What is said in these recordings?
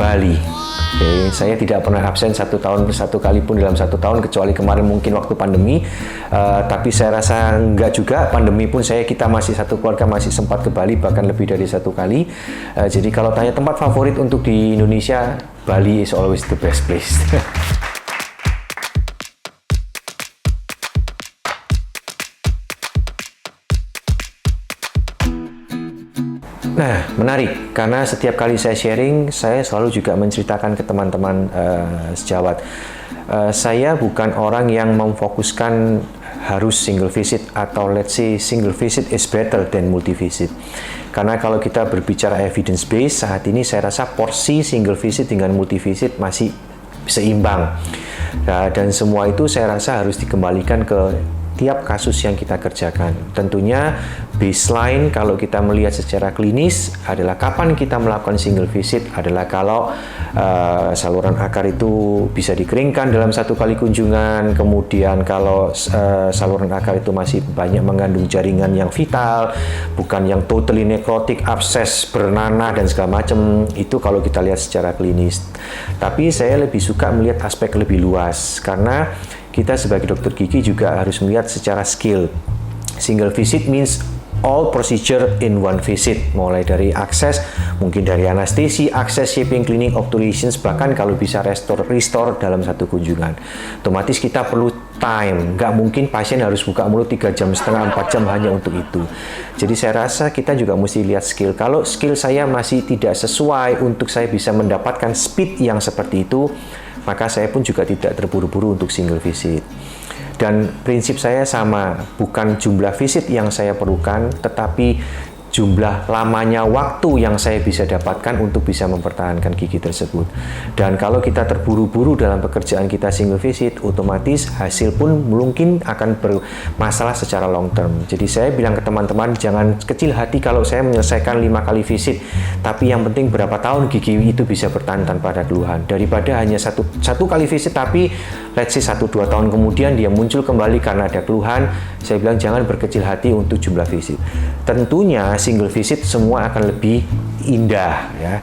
Bali. Oke, saya tidak pernah absen satu kali pun dalam 1 tahun, kecuali kemarin mungkin waktu pandemi. Tapi saya rasa enggak juga, pandemi pun kita masih satu keluarga masih sempat ke Bali, bahkan lebih dari 1 kali. Jadi kalau tanya tempat favorit untuk di Indonesia, Bali is always the best place. Nah, menarik, karena setiap kali saya sharing, saya selalu juga menceritakan ke teman-teman sejawat. Saya bukan orang yang memfokuskan harus single visit atau let's say single visit is better than multi visit. Karena kalau kita berbicara evidence base, saat ini saya rasa porsi single visit dengan multi visit masih seimbang. Nah, dan semua itu saya rasa harus dikembalikan ke tiap kasus yang kita kerjakan. Tentunya baseline kalau kita melihat secara klinis adalah kapan kita melakukan single visit adalah kalau saluran akar itu bisa dikeringkan dalam 1 kali kunjungan, kemudian kalau saluran akar itu masih banyak mengandung jaringan yang vital, bukan yang totally necrotic, abses, bernanah dan segala macam, itu kalau kita lihat secara klinis. Tapi saya lebih suka melihat aspek lebih luas, karena kita sebagai dokter gigi juga harus melihat secara skill. Single visit means all procedure in one visit, mulai dari akses, mungkin dari anestesi, akses, shaping, cleaning, obturations, bahkan kalau bisa restore dalam 1 kunjungan. Otomatis kita perlu time, nggak mungkin pasien harus buka mulut 3,5 jam, 4 jam hanya untuk itu. Jadi saya rasa kita juga mesti lihat skill. Kalau skill saya masih tidak sesuai untuk saya bisa mendapatkan speed yang seperti itu, maka saya pun juga tidak terburu-buru untuk single visit. Dan prinsip saya sama, bukan jumlah visit yang saya perlukan, tetapi jumlah lamanya waktu yang saya bisa dapatkan untuk bisa mempertahankan gigi tersebut. Dan kalau kita terburu-buru dalam pekerjaan kita single visit, otomatis hasil pun mungkin akan bermasalah secara long term. Jadi saya bilang ke teman-teman, jangan kecil hati kalau saya menyelesaikan 5 kali visit, tapi yang penting berapa tahun gigi itu bisa bertahan tanpa ada keluhan, daripada hanya satu kali visit tapi let's say 1-2 tahun kemudian dia muncul kembali karena ada keluhan. Saya bilang jangan berkecil hati untuk jumlah visit. Tentunya single visit semua akan lebih indah ya.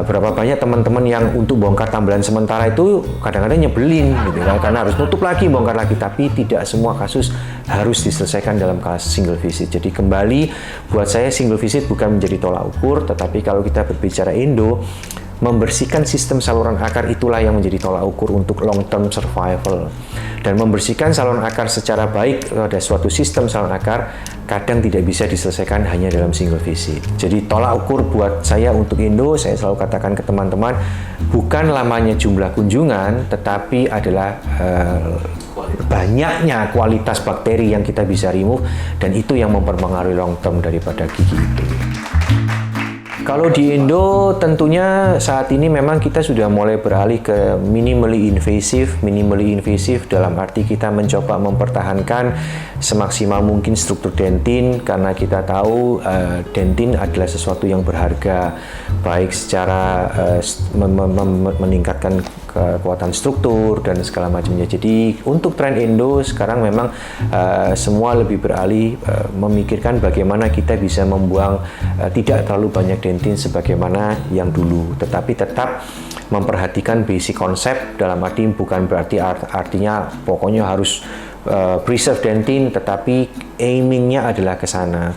Berapa banyak teman-teman yang untuk bongkar tambelan sementara itu kadang-kadang nyebelin gitu kan, karena harus nutup lagi, bongkar lagi, tapi tidak semua kasus harus diselesaikan dalam kasus single visit. Jadi kembali buat saya single visit bukan menjadi tolak ukur, tetapi kalau kita berbicara endo, membersihkan sistem saluran akar itulah yang menjadi tolak ukur untuk long term survival. Dan membersihkan saluran akar secara baik pada suatu sistem saluran akar kadang tidak bisa diselesaikan hanya dalam single visit. Jadi tolak ukur buat saya untuk endo, saya selalu katakan ke teman-teman, bukan lamanya jumlah kunjungan, tetapi adalah banyaknya kualitas bakteri yang kita bisa remove, dan itu yang mempengaruhi long term daripada gigi itu. Kalau di Indo tentunya saat ini memang kita sudah mulai beralih ke minimally invasive dalam arti kita mencoba mempertahankan semaksimal mungkin struktur dentin, karena kita tahu dentin adalah sesuatu yang berharga, baik secara meningkatkan kekuatan struktur dan segala macamnya. Jadi untuk tren Indo sekarang memang semua lebih beralih memikirkan bagaimana kita bisa membuang tidak terlalu banyak dentin sebagaimana yang dulu, tetapi tetap memperhatikan basic konsep, dalam arti bukan berarti artinya pokoknya harus preserve dentin, tetapi aimingnya adalah ke sana.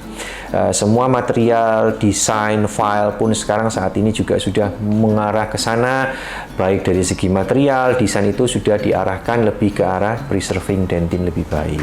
Semua material, desain, file pun sekarang saat ini juga sudah mengarah ke sana, baik dari segi material, desain itu sudah diarahkan lebih ke arah preserving dentin lebih baik.